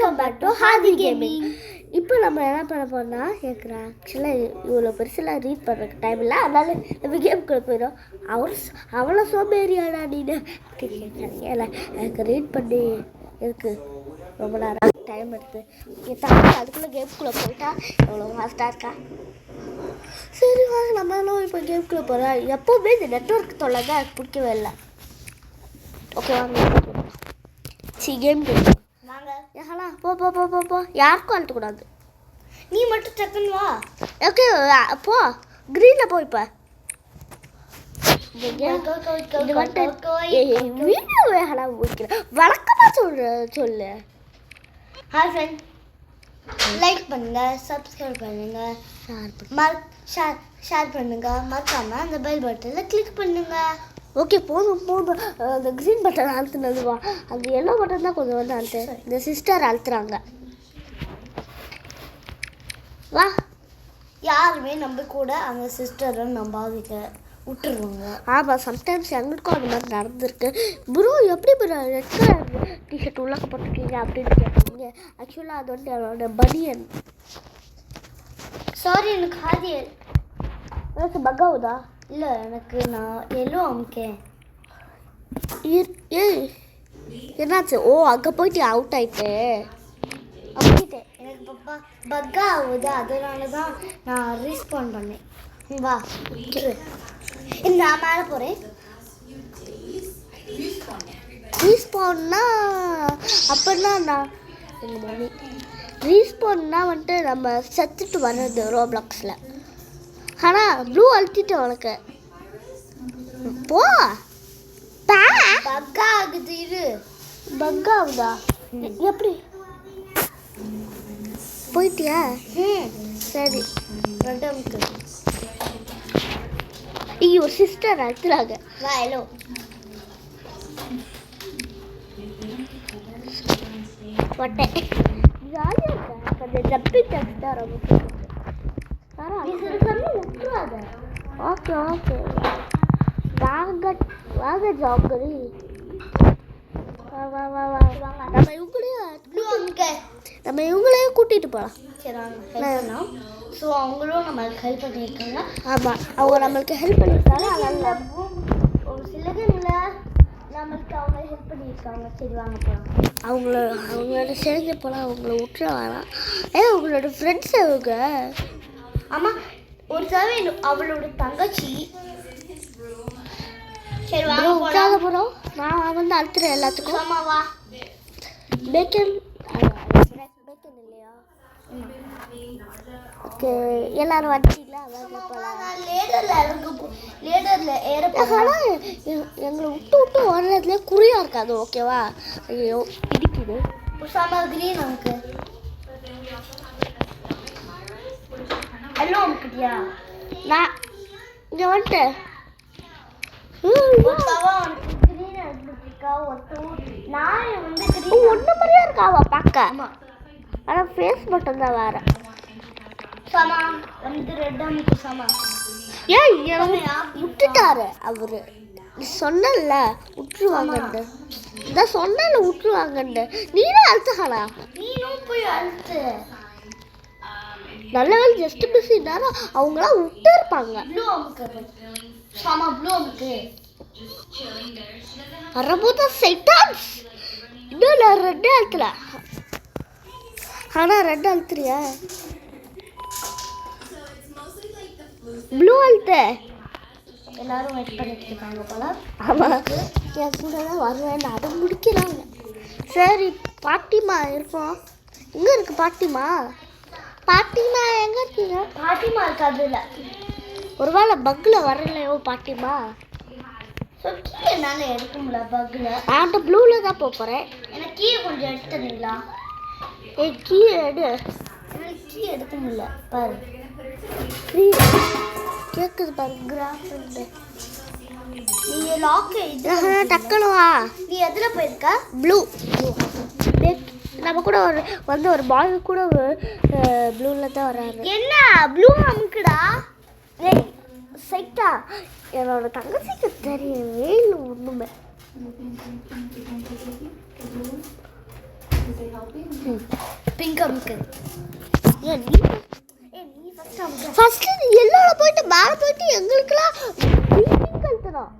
Welcome back to Hathi gaming. இப்போ நம்ம என்ன பண்ண போறோம்னா ஆக்சுவலாக இவ்வளோ பெருசெல்லாம் ரீட் பண்ணுறதுக்கு டைம் இல்லை, அதனால நம்ம கேமுக்குள்ளே போயிடும். அவ்வளோ சோம்பேறியாடா நீனு கேட்குறாங்க. இல்லை எனக்கு ரீட் பண்ணி இருக்கு ரொம்ப நேரம் டைம் எடுத்து தாண்டி அதுக்குள்ளே கேமுக்குள்ளே போயிட்டா எவ்வளோ ஃபாஸ்ட்டாக இருக்கா. சரி வாங்க நம்மளும் இப்போ கேமுக்குள்ளே போகிறோம். எப்போவுமே இந்த நெட்ஒர்க் தொல்லை தான் எனக்கு பிடிக்கவே இல்லை. ஓகே வாங்க கேம் கேட்கும் வாங்க. ஏஹலா போ போ போ போ போ யாருக்கும் அழுத்தக்கூடாது, நீ மட்டும் டக்குன்னு வா. ஓகே போ க்ரீனில் போ. இப்போ வீடியோ வேகலா முடிக்கிறேன். வழக்கமாக சொல்லு. ஹாய் ஃப்ரெண்ட், லைக் பண்ணுங்க, சப்ஸ்கிரைப் பண்ணுங்க, ஷேர் பண்ணுங்க, மறக்காம அந்த பெல் பட்டனில் கிளிக் பண்ணுங்க. ஓகே போதும் அந்த க்ரீன் பட்டன் அழுத்துனதுவா, அந்த எல்லோ பட்டன் தான் கொஞ்சம் வந்து அழுத்து. இந்த சிஸ்டர் அழுத்துறாங்க. வா யாருமே நம்ம கூட அந்த சிஸ்டரை நம்ம விட்டுருவாங்க. ஆமாம், சம்டைம்ஸ் எங்களுக்கும் அந்த மாதிரி நடந்திருக்கு. ப்ரோ எப்படி ப்ரோ ரெட் கலர் டிஷர்ட் உள்ளக்க போட்டிருக்கீங்க அப்படின்னு கேட்பீங்க. ஆக்சுவலாக அது வந்து என்னோட பனியன். சாரி, எனக்கு ஹாதி எனக்கு பக்காவுதா இல்லை, எனக்கு நான் எல்லோ அமுக்கேன். ஏய் என்னாச்சு? ஓ அங்கே போயிட்டு அவுட் ஆயிட்டு அப்படின்ட்டு எனக்கு பப்பா பக்கா ஆகுது, அதனால தான் நான் ரீஸ்பான் பண்ணேன். வா நான் மேலே போகிறேன். ரீஸ்பான்னா அப்படின்னா நான் எங்கள் மணி ரீஸ்பான்னா வந்துட்டு நம்ம செத்துட்டு வர்றது ரோப்ளாக்ஸில். ஆனால் ப்ளூ அழுத்திட்டு உனக்கு போ பக்கா ஆகுது. இரு பக்கா ஆகுதா? எப்படி போயிட்டியா? சரி ரெண்டாமுக்கு ஐயோ சிஸ்டர் அழுத்துறாங்க. வா ஹலோ போட்டேன். ஜாலியாக இருக்கேன். கொஞ்சம் ஜப்பிங் டெஸ்ட் தான் ரொம்ப விட்டுறாத. ஓகே ஓகே வாங்க ஜாக்கரி. வா வா வா வா நம்ம இவங்களையும் கூட்டிகிட்டு போகலாம். சரி வாங்க. ஸோ அவங்களும் நம்மளுக்கு ஹெல்ப் பண்ணியிருக்காங்க. ஆமாம், அவங்க நம்மளுக்கு ஹெல்ப் பண்ணியிருக்காங்க. அதனால் ஒரு சிலதுங்களில் நம்மளுக்கு அவங்க ஹெல்ப் பண்ணியிருக்காங்க. சரி வாங்க போகலாம். அவங்களோட சேர்ந்து போகலாம். அவங்கள விட்டுற வேணாம். அவங்களோட ஃப்ரெண்ட்ஸ் அவங்க. ஆமாம், ஒரு தடவை அவளோட தங்கச்சி. சரி வாங்க உட்கார போகிறோம். நான் வந்து அழுத்துறேன் எல்லாத்துக்கும். ஆமாவா பேக்கன் இல்லையா? ஓகே எல்லாரும் வண்டிங்களா? லேடரில் ஏற போனால் எங்களை விட்டு வர்றதுலேயே குறியாக இருக்காது. ஓகேவா? ஐயோ இடிக்குது. க்ரீன் நமக்கு எல்லாம் அமுக்கிட்டியா? நான் இங்கே வந்துட்டேன். ஒன்று மாதிரியா இருக்காவா பார்க்க. ஆனால் ஃபேஸ் மட்டும் தான் வேற. ஏன் விட்டுட்டாரு அவரு? சொன்னல விட்டுருவாங்கண்டு. இதான் சொன்னல விட்டுருவாங்கண்டு. நீனும் அழுத்துகளா? நீனும் போய் அழுத்து. நல்ல வேலை ஜஸ்ட் மிஸ் இருந்தாலும் அவங்களாம் விட்டு இருப்பாங்க. வரபோது சைட்டான்ஸ் இன்னும் நான் ரெண்டு அழுத்துல. ஆனால் ரெண்டு அழுத்துறியா? ப்ளூ அழுத்த எல்லாரும் வெயிட் பண்ணிட்டு இருக்காங்க போல. ஆமாம், என் கூட தான் வருவேன். அதை முடிக்கிறாங்க. சரி பாட்டிமா இருக்கோம். எங்கே இருக்கு பாட்டிமா? பாட்டிமா எங்கே இருக்கீங்க? பாட்டிமா இருக்காது. இல்லை ஒருவேளை பக்கில் வரலையோ பாட்டிமா? ஸோ கீ என்னால் எடுக்க முடியல பக்கில். நான் ப்ளூவில் தான் போகிறேன். எனக்கு கீயை கொஞ்சம் எடுத்துறீங்களா? ஏய் கீ எடு. எனக்கு கீ எடுக்க முடியல பாரு. கேட்குது பாரு கிராஃப். நீங்கள் லாக்கு டக்குனு வா. நீ எதில் போயிருக்க? ப்ளூ. நம்ம கூட ஒரு பாய் கூட ப்ளூவில் தான் வர்றாரு. என்ன ப்ளூ அமுக்குடா? ஏய் சைட்டா, என்னோட தங்கச்சிக்கு தெரியவே இல்லை ஒன்றுமே. பிங்க் அமுக்கு. ஏன் நீ ஃபர்ஸ்ட் எல்லோட போயிட்டு மேலே போயிட்டு எங்களுக்குலாம் பிங்க் அழுத்தணும்.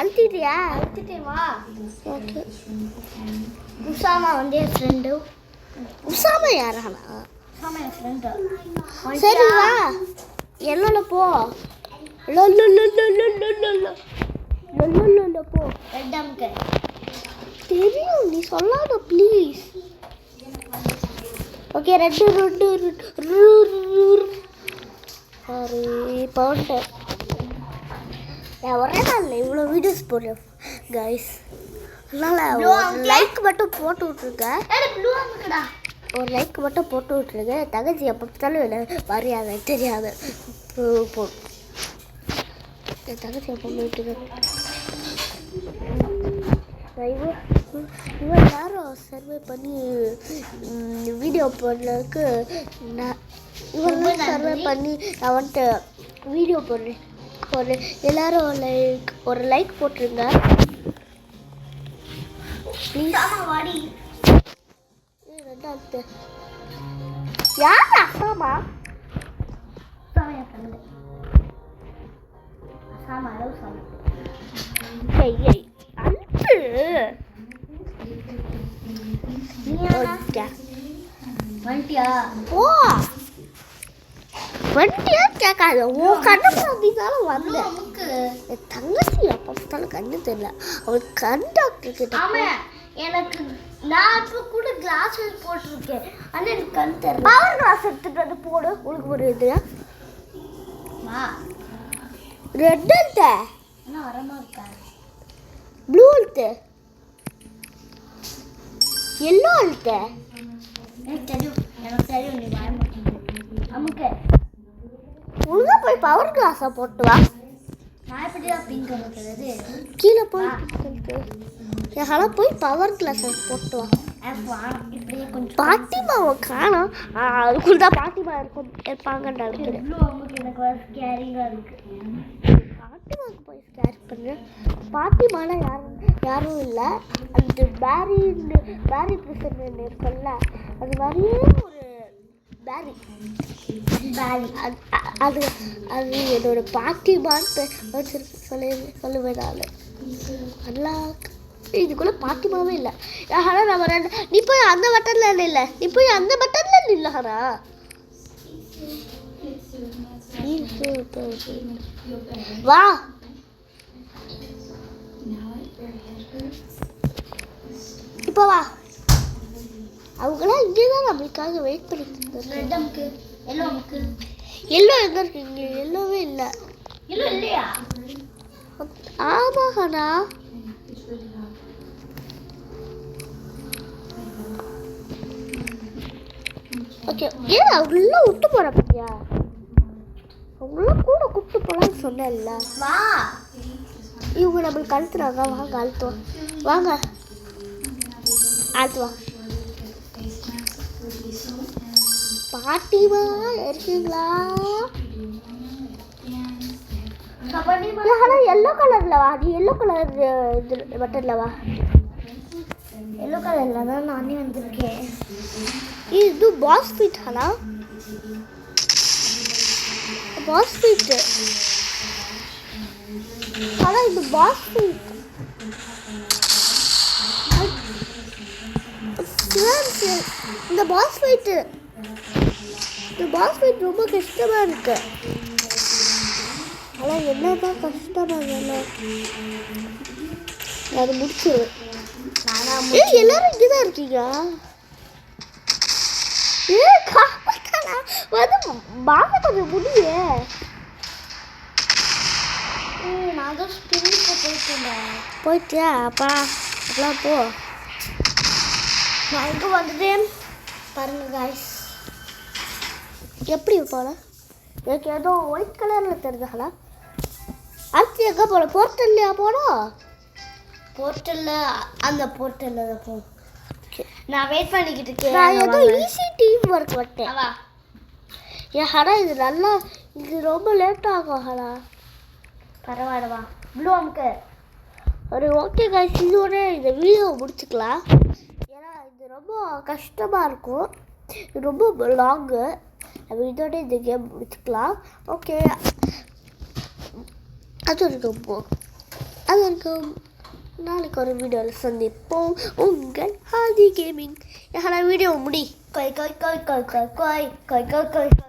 அழுத்திட்டியா? அழுத்திட்டேன் வா. ஓகே. உசாமா வந்து என் ஃப்ரெண்டு. உசாமா யாரானா? உசாமா என் ஃப்ரெண்டு. சரி வா எல்லோல போ. Low low low low low low low low low low low போ. ரெட் அமுக்கு. தெரியும் நீ சொல்லாத please. Okay red red sorry போட்டேன். நான் ஒரே நாளில் இவ்வளோ வீடியோஸ் போடுறேன் கைஸ். அதனால் லைக் மட்டும் போட்டு விட்ருங்க. ஒரு லைக் மட்டும் போட்டு விட்ருங்க. தங்கச்சி எப்போ பார்த்தாலும் இல்லை மரியாதை தெரியாது போ. என் தங்கச்சி எப்போ போயிட்டு இவன் யாரும் சர்வே பண்ணி வீடியோ போடுறதுக்கு இவன் சர்வே பண்ணி நான் வந்துட்டு வீடியோ போடுறேன். எல்லாரும் ஒரு லைக் போட்டுருங்க ப்ளீஸ். வாடி. ரெண்டாவது யார் அசாமா? வண்டியா கேட்காது. உன் கண்ணு பார்த்தாலும் வந்தேன். என் தங்கச்சி எப்போ பார்த்தாலும் கண்ணு தெரியல. அவளுக்கு கண் டாக்டர் கிட்ட எனக்கு நான் இப்போ கூட கிளாஸ் போட்டிருக்கேன் ஆனால் எனக்கு கண் தெரியல. பவர் கிளாஸ் எடுத்துட்டு வந்து போடு. உனக்கு ஒரு இது ரெட் அழுத்த ஆனால் வரமா இருக்கா? ப்ளூ அழுத்த எல்லோ அழுத்த. எனக்கு தெரியும் நீ வர மாட்டேன். நமக்கு ஒழுங்கா போய் பவர் கிளாஸை போட்டு வா. நான் எப்படிதான் பிங்க் அமுக்கிறது? கீழே போய் என்னால் போய் பவர் கிளாஸை போட்டு வா. இப்படியே கொஞ்சம் பாத்திமாவை காணோம். அதுக்குள்ள தான் பாத்திமா இருப்பாங்கன்னு ப்ளூ அமுக்கு. எனக்கு ஸ்கேரிங்காக இருக்கு. பாத்திமாவுக்கு போய் ஸ்கேர் பண்ணு. பாத்திமானா யாரும் இல்லை. அந்த பேரி பிரசன்ட் இருக்குல்ல அது மாதிரியே ஒரு பேரி அது என்னோட பாட்டிமான்னு வச்சிருக்கு சொல்லுவேன் நான். நல்லா இதுக்குள்ள பாட்டிமாவே இல்லை. ஆனால் நம்ம நீ போய் அந்த பட்டன்ல இல்லை, நீ போய் அந்த பட்டன்ல இல்லைஹரா. வா இப்போ வா. அவங்களாம் இங்கே தான் நம்மளுக்காக வெயிட் பண்ணிட்டு ரெட் அமுக்கு. எல்லோ அமுக்கு. எல்லோ எங்கே இருக்கு? இங்கே எல்லோவே இல்லை. எல்லோ இல்லையா? ஆமாண்ணா. ஓகே ஏன் அவங்கள விட்டு போகிற பத்தியா? அவங்கள கூட கூப்பிட்டு போகலான்னு சொன்னேன்ல. வா. இவங்க நம்மளுக்கு அழுத்துறாங்க. வாங்க அழுத்துவா. வாங்க அழுத்துவா. பாட்டிமா இருக்கீங்களா? எல்லோ கலர்ல வா. நீ எல்லோ கலர் இது பட்டன்ல வா. எல்லோ கலரில் தான் நானே வந்திருக்கேன். இது பாஸ் ஃபீட் ஹலா பாஸ் ஃபீட். ஆனால் இது பாஸ் ஃபீட் இந்த பாஸ் ஃபைட்டு ரொம்ப கஷ்டமாக இருக்கு. ஆனால் என்னதான் கஷ்டமாக அது முடிச்சிரு. எல்லாரும் இங்கே தான் இருக்கீங்க. வாங்க கொஞ்சம் முடியே. நான் தான் ஸ்பின்னுக்கு போயிட்டியா? அப்பெல்லாம் போ. நான் எங்கே வந்துட்டேன் பாருங்க காய்ஸ். எப்படி போல? எனக்கு ஏதோ ஒயிட் கலரில் தெரிஞ்சாங்களா? அடுத்து எங்கே போல? போர்ட்டல்லையா போனோம்? போர்ட்டலில் அந்த போர்ட்டலில் தான் போ. நான் வெயிட் பண்ணிக்கிட்டு இருக்கேன். நான் ஏதோ ஈஸி டீம் ஒர்க் வட்டேன். வா. ஹடா இது ரொம்ப லேட் ஆகும் ஹடா. பரவாயில்லவா ப்ளூ அமுக்கு. ஒரு ஓகே guys, இதோட இந்த வீடியோ முடிச்சுக்கலாம். ஏன்னா இது ரொம்ப கஷ்டமாக இருக்கும், இது ரொம்ப லாங்கு. நம்ம இதோட இந்த கேம் முடிச்சுக்கலாம். ஓகே, அது வரைக்கும் நாளைக்கு ஒரு வீடியோவில் சந்திப்போம். உங்கள் ஆதி கேமிங். வீடியோ முடி. கொய் கொய் கொய் கொய் கொய் கொய் கொய் கொய் கொய்